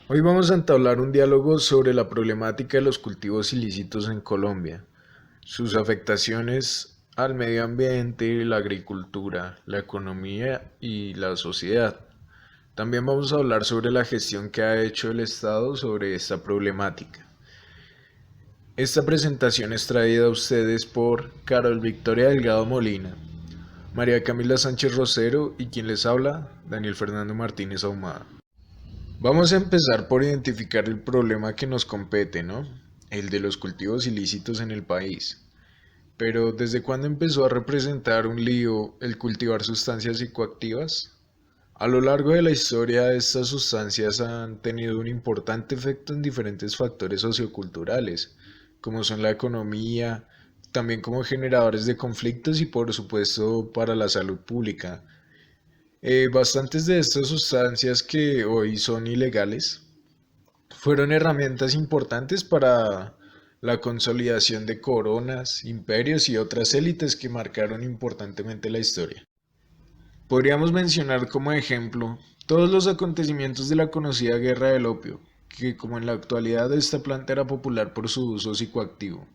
Hoy vamos a entablar un diálogo sobre la problemática de los cultivos ilícitos en Colombia, sus afectaciones al medio ambiente, la agricultura, la economía y la sociedad. También vamos a hablar sobre la gestión que ha hecho el Estado sobre esta problemática. Esta presentación es traída a ustedes por Carol Victoria Delgado Molina, María Camila Sánchez Rosero y quien les habla, Daniel Fernando Martínez Ahumada. Vamos a empezar por identificar el problema que nos compete, ¿no? El de los cultivos ilícitos en el país. Pero ¿desde cuándo empezó a representar un lío el cultivar sustancias psicoactivas? A lo largo de la historia, estas sustancias han tenido un importante efecto en diferentes factores socioculturales, como son la economía, también como generadores de conflictos y por supuesto para la salud pública. Bastantes de estas sustancias que hoy son ilegales fueron herramientas importantes para la consolidación de coronas, imperios y otras élites que marcaron importantemente la historia. Podríamos mencionar como ejemplo todos los acontecimientos de la conocida Guerra del Opio, que como en la actualidad esta planta era popular por su uso psicoactivo.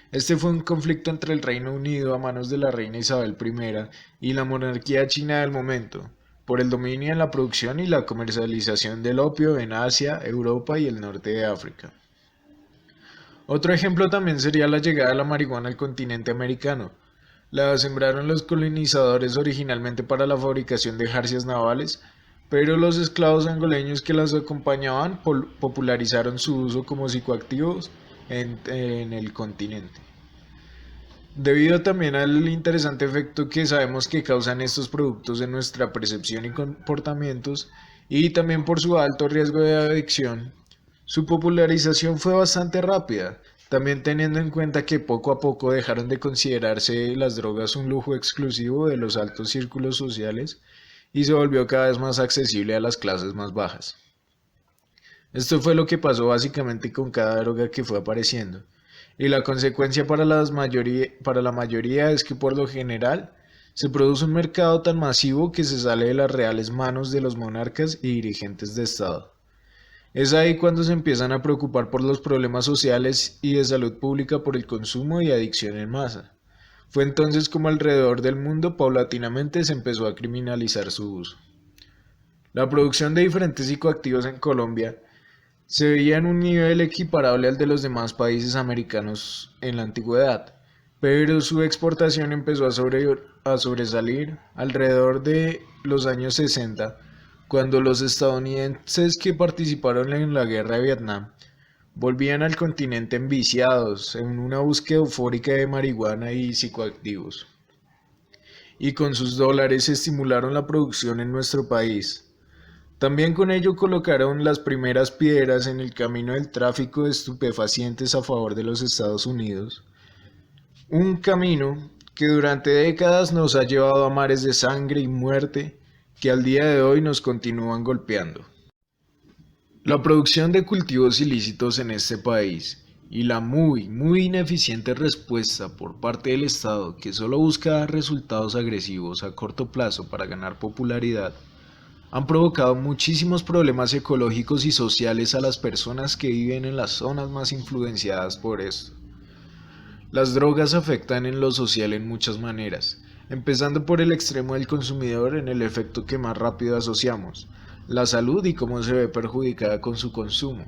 Este fue un conflicto entre el Reino Unido a manos de la reina Isabel I y la monarquía china del momento, por el dominio en la producción y la comercialización del opio en Asia, Europa y el norte de África. Otro ejemplo también sería la llegada de la marihuana al continente americano. La sembraron los colonizadores originalmente para la fabricación de jarcias navales, pero los esclavos angoleños que las acompañaban popularizaron su uso como psicoactivos en el continente. Debido también al interesante efecto que sabemos que causan estos productos en nuestra percepción y comportamientos, y también por su alto riesgo de adicción, su popularización fue bastante rápida, también teniendo en cuenta que poco a poco dejaron de considerarse las drogas un lujo exclusivo de los altos círculos sociales y se volvió cada vez más accesible a las clases más bajas. Esto fue lo que pasó básicamente con cada droga que fue apareciendo. Y la consecuencia para la mayoría es que por lo general se produce un mercado tan masivo que se sale de las reales manos de los monarcas y dirigentes de Estado. Es ahí cuando se empiezan a preocupar por los problemas sociales y de salud pública por el consumo y adicción en masa. Fue entonces como alrededor del mundo paulatinamente se empezó a criminalizar su uso. La producción de diferentes psicoactivos en Colombia se veía en un nivel equiparable al de los demás países americanos en la antigüedad, pero su exportación empezó a sobresalir alrededor de los años 60, cuando los estadounidenses que participaron en la guerra de Vietnam volvían al continente enviciados en una búsqueda eufórica de marihuana y psicoactivos, y con sus dólares estimularon la producción en nuestro país. También con ello colocaron las primeras piedras en el camino del tráfico de estupefacientes a favor de los Estados Unidos, un camino que durante décadas nos ha llevado a mares de sangre y muerte que al día de hoy nos continúan golpeando. La producción de cultivos ilícitos en este país y la muy ineficiente respuesta por parte del Estado que solo busca dar resultados agresivos a corto plazo para ganar popularidad han provocado muchísimos problemas ecológicos y sociales a las personas que viven en las zonas más influenciadas por esto. Las drogas afectan en lo social en muchas maneras, empezando por el extremo del consumidor en el efecto que más rápido asociamos, la salud y cómo se ve perjudicada con su consumo.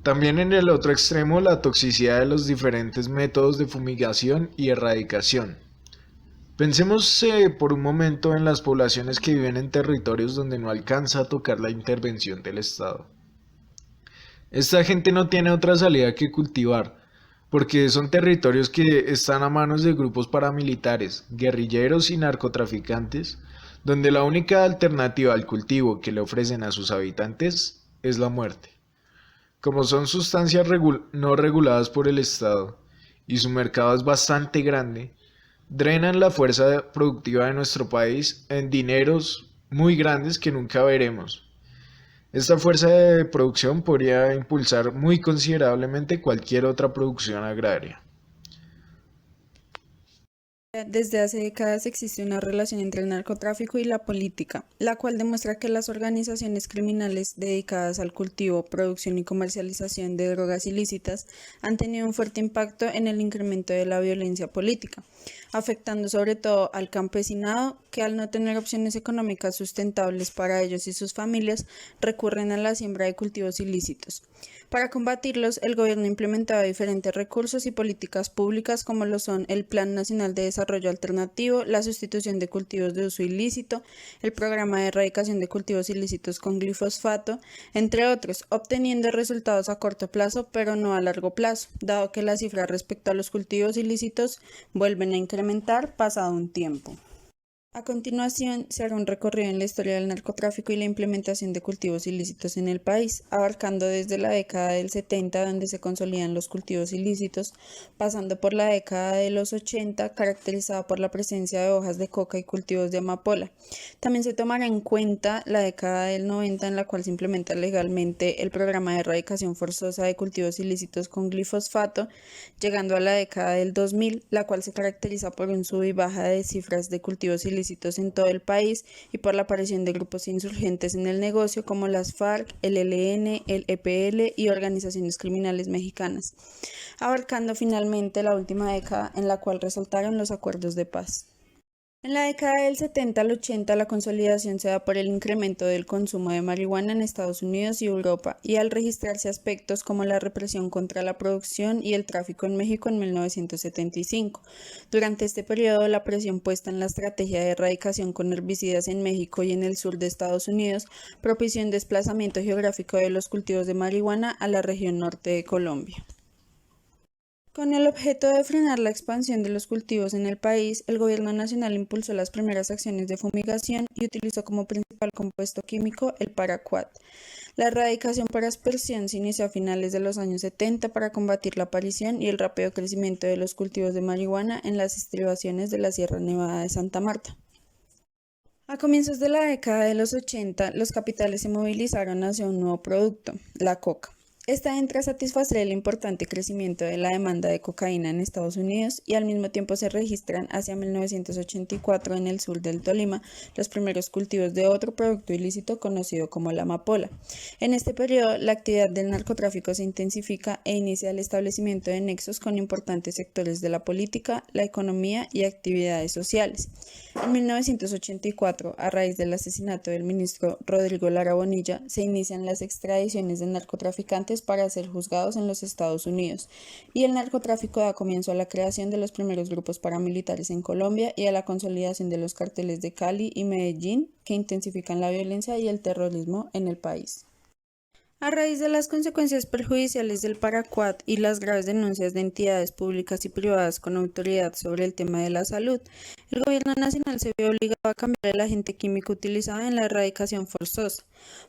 También en el otro extremo la toxicidad de los diferentes métodos de fumigación y erradicación. Pensemos por un momento en las poblaciones que viven en territorios donde no alcanza a tocar la intervención del Estado. Esta gente no tiene otra salida que cultivar, porque son territorios que están a manos de grupos paramilitares, guerrilleros y narcotraficantes, donde la única alternativa al cultivo que le ofrecen a sus habitantes es la muerte. Como son sustancias no reguladas por el Estado y su mercado es bastante grande, drenan la fuerza productiva de nuestro país en dineros muy grandes que nunca veremos. Esta fuerza de producción podría impulsar muy considerablemente cualquier otra producción agraria. Colombia, desde hace décadas existe una relación entre el narcotráfico y la política, la cual demuestra que las organizaciones criminales dedicadas al cultivo, producción y comercialización de drogas ilícitas han tenido un fuerte impacto en el incremento de la violencia política, afectando sobre todo al campesinado, que al no tener opciones económicas sustentables para ellos y sus familias, recurren a la siembra de cultivos ilícitos. Para combatirlos, el gobierno ha implementado diferentes recursos y políticas públicas como lo son el Plan Nacional de Desarrollo Alternativo, la sustitución de cultivos de uso ilícito, el programa de erradicación de cultivos ilícitos con glifosfato, entre otros, obteniendo resultados a corto plazo pero no a largo plazo, dado que las cifras respecto a los cultivos ilícitos vuelven a incrementar pasado un tiempo. A continuación, se hará un recorrido en la historia del narcotráfico y la implementación de cultivos ilícitos en el país, abarcando desde la década del 70, donde se consolidan los cultivos ilícitos, pasando por la década de los 80, caracterizada por la presencia de hojas de coca y cultivos de amapola. También se tomará en cuenta la década del 90, en la cual se implementa legalmente el programa de erradicación forzosa de cultivos ilícitos con glifosfato, llegando a la década del 2000, la cual se caracteriza por un sub y baja de cifras de cultivos ilícitos en todo el país y por la aparición de grupos insurgentes en el negocio como las FARC, el ELN, el EPL y organizaciones criminales mexicanas, abarcando finalmente la última década en la cual resultaron los acuerdos de paz. En la década del 70 al 80, la consolidación se da por el incremento del consumo de marihuana en Estados Unidos y Europa, y al registrarse aspectos como la represión contra la producción y el tráfico en México en 1975. Durante este periodo, la presión puesta en la estrategia de erradicación con herbicidas en México y en el sur de Estados Unidos propició un desplazamiento geográfico de los cultivos de marihuana a la región norte de Colombia. Con el objeto de frenar la expansión de los cultivos en el país, el Gobierno Nacional impulsó las primeras acciones de fumigación y utilizó como principal compuesto químico el paraquat. La erradicación por aspersión se inició a finales de los años 70 para combatir la aparición y el rápido crecimiento de los cultivos de marihuana en las estribaciones de la Sierra Nevada de Santa Marta. A comienzos de la década de los 80, los capitales se movilizaron hacia un nuevo producto, la coca. Esta entra a satisfacer el importante crecimiento de la demanda de cocaína en Estados Unidos y al mismo tiempo se registran hacia 1984 en el sur del Tolima los primeros cultivos de otro producto ilícito conocido como la amapola. En este periodo, la actividad del narcotráfico se intensifica e inicia el establecimiento de nexos con importantes sectores de la política, la economía y actividades sociales. En 1984, a raíz del asesinato del ministro Rodrigo Lara Bonilla, se inician las extradiciones de narcotraficantes para ser juzgados en los Estados Unidos, y el narcotráfico da comienzo a la creación de los primeros grupos paramilitares en Colombia y a la consolidación de los carteles de Cali y Medellín, que intensifican la violencia y el terrorismo en el país. A raíz de las consecuencias perjudiciales del paraquat y las graves denuncias de entidades públicas y privadas con autoridad sobre el tema de la salud, el gobierno nacional se vio obligado a cambiar el agente químico utilizado en la erradicación forzosa,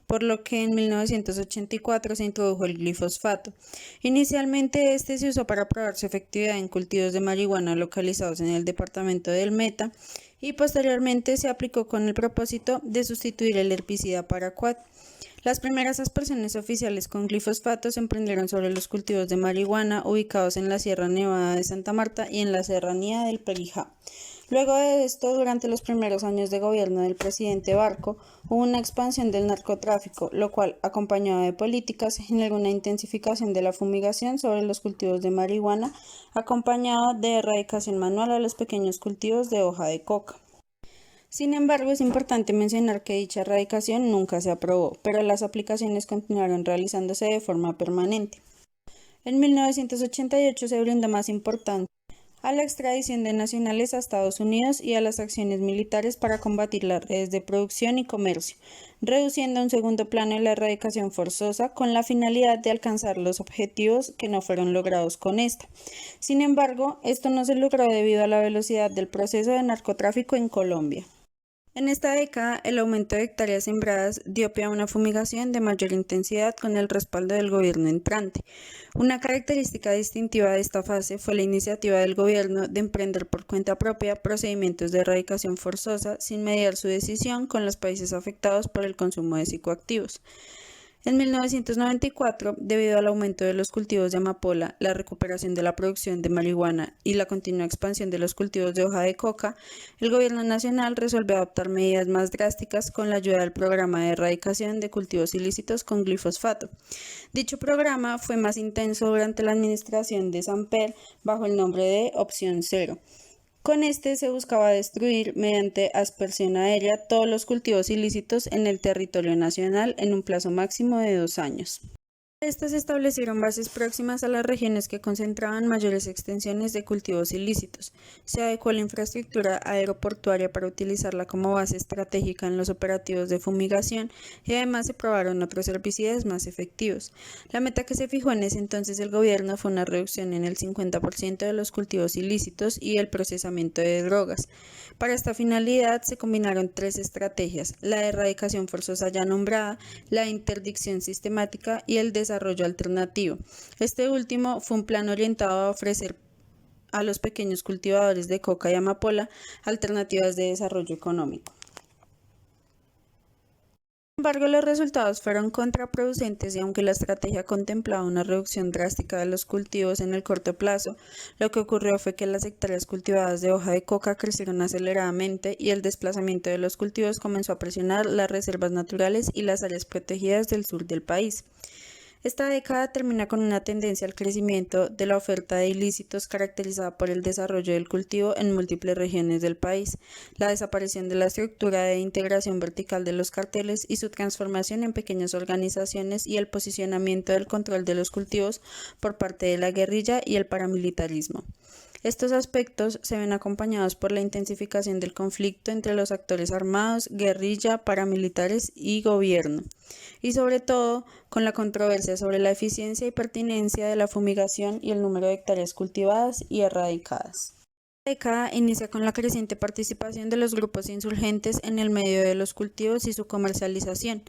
por lo que en 1984 se introdujo el glifosfato. Inicialmente este se usó para probar su efectividad en cultivos de marihuana localizados en el departamento del Meta y posteriormente se aplicó con el propósito de sustituir el herbicida paraquat. Las primeras aspersiones oficiales con glifosfato se emprendieron sobre los cultivos de marihuana ubicados en la Sierra Nevada de Santa Marta y en la serranía del Perijá. Luego de esto, durante los primeros años de gobierno del presidente Barco, hubo una expansión del narcotráfico, lo cual, acompañado de políticas, generó una intensificación de la fumigación sobre los cultivos de marihuana, acompañado de erradicación manual a los pequeños cultivos de hoja de coca. Sin embargo, es importante mencionar que dicha erradicación nunca se aprobó, pero las aplicaciones continuaron realizándose de forma permanente. En 1988 se brindó más importancia a la extradición de nacionales a Estados Unidos y a las acciones militares para combatir las redes de producción y comercio, reduciendo a un segundo plano la erradicación forzosa con la finalidad de alcanzar los objetivos que no fueron logrados con esta. Sin embargo, esto no se logró debido a la velocidad del proceso de narcotráfico en Colombia. En esta década, el aumento de hectáreas sembradas dio pie a una fumigación de mayor intensidad con el respaldo del gobierno entrante. Una característica distintiva de esta fase fue la iniciativa del gobierno de emprender por cuenta propia procedimientos de erradicación forzosa sin mediar su decisión con los países afectados por el consumo de psicoactivos. En 1994, debido al aumento de los cultivos de amapola, la recuperación de la producción de marihuana y la continua expansión de los cultivos de hoja de coca, el gobierno nacional resolvió adoptar medidas más drásticas con la ayuda del programa de erradicación de cultivos ilícitos con glifosato. Dicho programa fue más intenso durante la administración de Samper bajo el nombre de Opción Cero. Con este se buscaba destruir mediante aspersión aérea todos los cultivos ilícitos en el territorio nacional en un plazo máximo de 2 años. Estas establecieron bases próximas a las regiones que concentraban mayores extensiones de cultivos ilícitos. Se adecuó la infraestructura aeroportuaria para utilizarla como base estratégica en los operativos de fumigación y además se probaron otros herbicidas más efectivos. La meta que se fijó en ese entonces el gobierno fue una reducción en el 50% de los cultivos ilícitos y el procesamiento de drogas. Para esta finalidad se combinaron 3 estrategias: la erradicación forzosa ya nombrada, la interdicción sistemática y el desarrollo alternativo. Este último fue un plan orientado a ofrecer a los pequeños cultivadores de coca y amapola alternativas de desarrollo económico. Sin embargo, los resultados fueron contraproducentes y aunque la estrategia contemplaba una reducción drástica de los cultivos en el corto plazo, lo que ocurrió fue que las hectáreas cultivadas de hoja de coca crecieron aceleradamente y el desplazamiento de los cultivos comenzó a presionar las reservas naturales y las áreas protegidas del sur del país. Esta década termina con una tendencia al crecimiento de la oferta de ilícitos caracterizada por el desarrollo del cultivo en múltiples regiones del país, la desaparición de la estructura de integración vertical de los carteles y su transformación en pequeñas organizaciones y el posicionamiento del control de los cultivos por parte de la guerrilla y el paramilitarismo. Estos aspectos se ven acompañados por la intensificación del conflicto entre los actores armados, guerrilla, paramilitares y gobierno, y sobre todo con la controversia sobre la eficiencia y pertinencia de la fumigación y el número de hectáreas cultivadas y erradicadas. La década inicia con la creciente participación de los grupos insurgentes en el medio de los cultivos y su comercialización.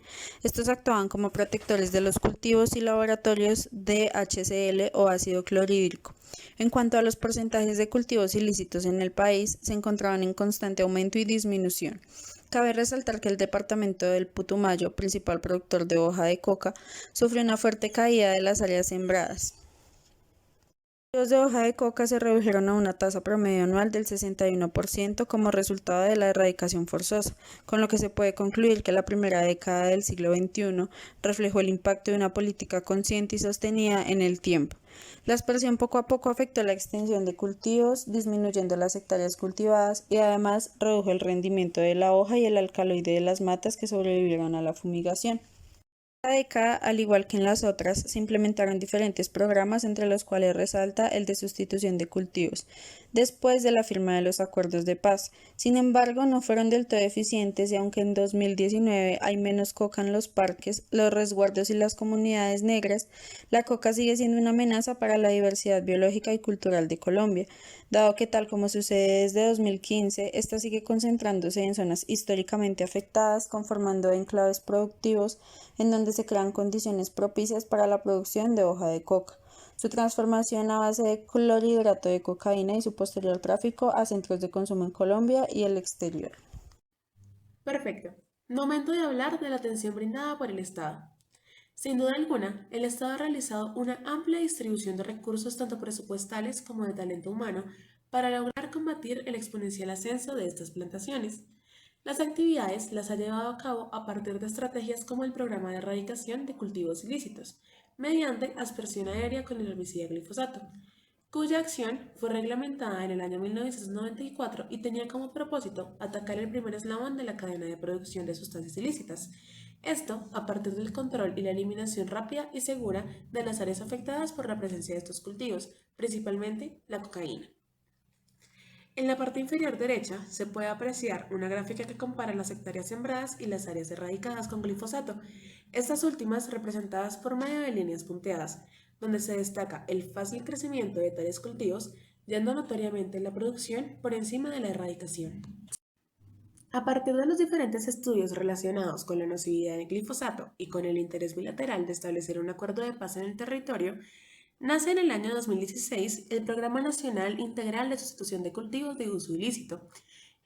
Estos actuaban como protectores de los cultivos y laboratorios de HCl o ácido clorhídrico. En cuanto a los porcentajes de cultivos ilícitos en el país, se encontraban en constante aumento y disminución. Cabe resaltar que el departamento del Putumayo, principal productor de hoja de coca, sufrió una fuerte caída de las áreas sembradas. Los de hoja de coca se redujeron a una tasa promedio anual del 61% como resultado de la erradicación forzosa, con lo que se puede concluir que la primera década del siglo XXI reflejó el impacto de una política consciente y sostenida en el tiempo. La aspersión poco a poco afectó la extensión de cultivos, disminuyendo las hectáreas cultivadas y además redujo el rendimiento de la hoja y el alcaloide de las matas que sobrevivieron a la fumigación. En esta década, al igual que en las otras, se implementaron diferentes programas entre los cuales resalta el de sustitución de cultivos, después de la firma de los acuerdos de paz. Sin embargo, no fueron del todo eficientes y aunque en 2019 hay menos coca en los parques, los resguardos y las comunidades negras, la coca sigue siendo una amenaza para la diversidad biológica y cultural de Colombia, dado que tal como sucede desde 2015, esta sigue concentrándose en zonas históricamente afectadas, conformando enclaves productivos en donde se crean condiciones propicias para la producción de hoja de coca, su transformación a base de clorhidrato de cocaína y su posterior tráfico a centros de consumo en Colombia y el exterior. Perfecto. Momento de hablar de la atención brindada por el Estado. Sin duda alguna, el Estado ha realizado una amplia distribución de recursos tanto presupuestales como de talento humano para lograr combatir el exponencial ascenso de estas plantaciones. Las actividades las ha llevado a cabo a partir de estrategias como el programa de erradicación de cultivos ilícitos, mediante aspersión aérea con el herbicida glifosato, cuya acción fue reglamentada en el año 1994 y tenía como propósito atacar el primer eslabón de la cadena de producción de sustancias ilícitas. Esto a partir del control y la eliminación rápida y segura de las áreas afectadas por la presencia de estos cultivos, principalmente la cocaína. En la parte inferior derecha se puede apreciar una gráfica que compara las hectáreas sembradas y las áreas erradicadas con glifosato, estas últimas representadas por medio de líneas punteadas, donde se destaca el fácil crecimiento de tales cultivos, yendo notoriamente la producción por encima de la erradicación. A partir de los diferentes estudios relacionados con la nocividad del glifosato y con el interés bilateral de establecer un acuerdo de paz en el territorio, nace en el año 2016 el Programa Nacional Integral de Sustitución de Cultivos de Uso Ilícito.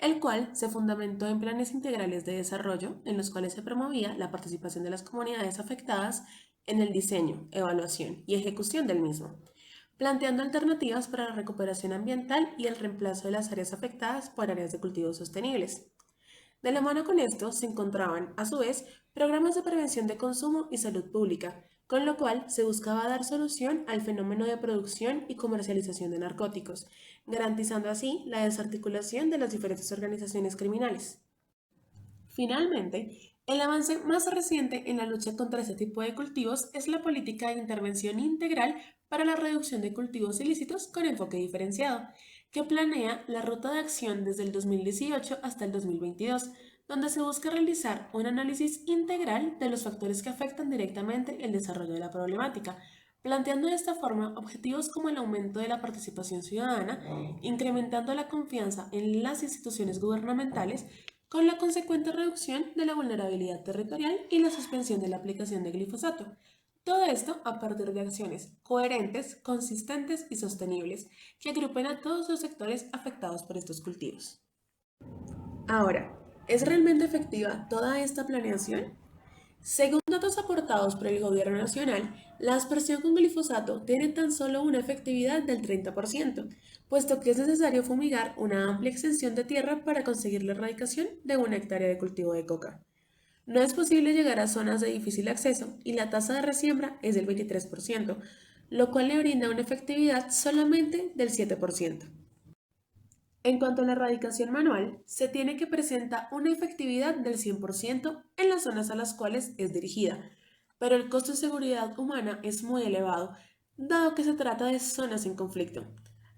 el cual se fundamentó en planes integrales de desarrollo en los cuales se promovía la participación de las comunidades afectadas en el diseño, evaluación y ejecución del mismo, planteando alternativas para la recuperación ambiental y el reemplazo de las áreas afectadas por áreas de cultivos sostenibles. De la mano con esto se encontraban, a su vez, programas de prevención de consumo y salud pública, con lo cual se buscaba dar solución al fenómeno de producción y comercialización de narcóticos, garantizando así la desarticulación de las diferentes organizaciones criminales. Finalmente, el avance más reciente en la lucha contra este tipo de cultivos es la política de intervención integral para la reducción de cultivos ilícitos con enfoque diferenciado, que planea la ruta de acción desde el 2018 hasta el 2022, donde se busca realizar un análisis integral de los factores que afectan directamente el desarrollo de la problemática, planteando de esta forma objetivos como el aumento de la participación ciudadana, incrementando la confianza en las instituciones gubernamentales, con la consecuente reducción de la vulnerabilidad territorial y la suspensión de la aplicación de glifosato. Todo esto a partir de acciones coherentes, consistentes y sostenibles que agrupen a todos los sectores afectados por estos cultivos. Ahora, ¿es realmente efectiva toda esta planeación? Según datos aportados por el Gobierno Nacional, la aspersión con glifosato tiene tan solo una efectividad del 30%, puesto que es necesario fumigar una amplia extensión de tierra para conseguir la erradicación de 1 hectárea de cultivo de coca. No es posible llegar a zonas de difícil acceso y la tasa de resiembra es del 23%, lo cual le brinda una efectividad solamente del 7%. En cuanto a la erradicación manual, se tiene que presenta una efectividad del 100% en las zonas a las cuales es dirigida, pero el costo de seguridad humana es muy elevado, dado que se trata de zonas en conflicto.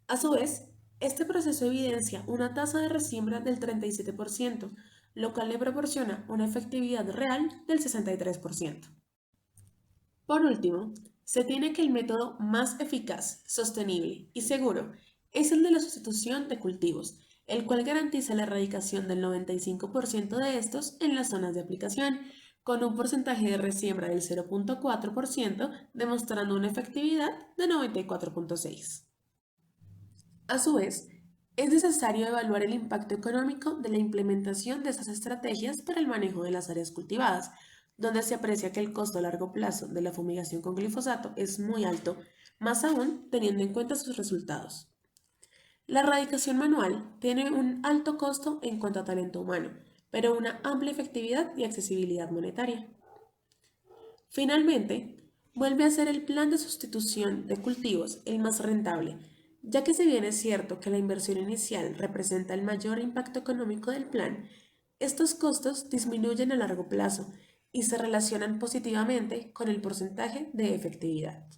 A su vez, este proceso evidencia una tasa de resiembra del 37%, lo cual le proporciona una efectividad real del 63%. Por último, se tiene que el método más eficaz, sostenible y seguro es el de la sustitución de cultivos, el cual garantiza la erradicación del 95% de estos en las zonas de aplicación, con un porcentaje de resiembra del 0.4%, demostrando una efectividad de 94.6%. A su vez, es necesario evaluar el impacto económico de la implementación de estas estrategias para el manejo de las áreas cultivadas, donde se aprecia que el costo a largo plazo de la fumigación con glifosato es muy alto, más aún teniendo en cuenta sus resultados. La erradicación manual tiene un alto costo en cuanto a talento humano, pero una amplia efectividad y accesibilidad monetaria. Finalmente, vuelve a ser el plan de sustitución de cultivos el más rentable, ya que si bien es cierto que la inversión inicial representa el mayor impacto económico del plan, estos costos disminuyen a largo plazo y se relacionan positivamente con el porcentaje de efectividad.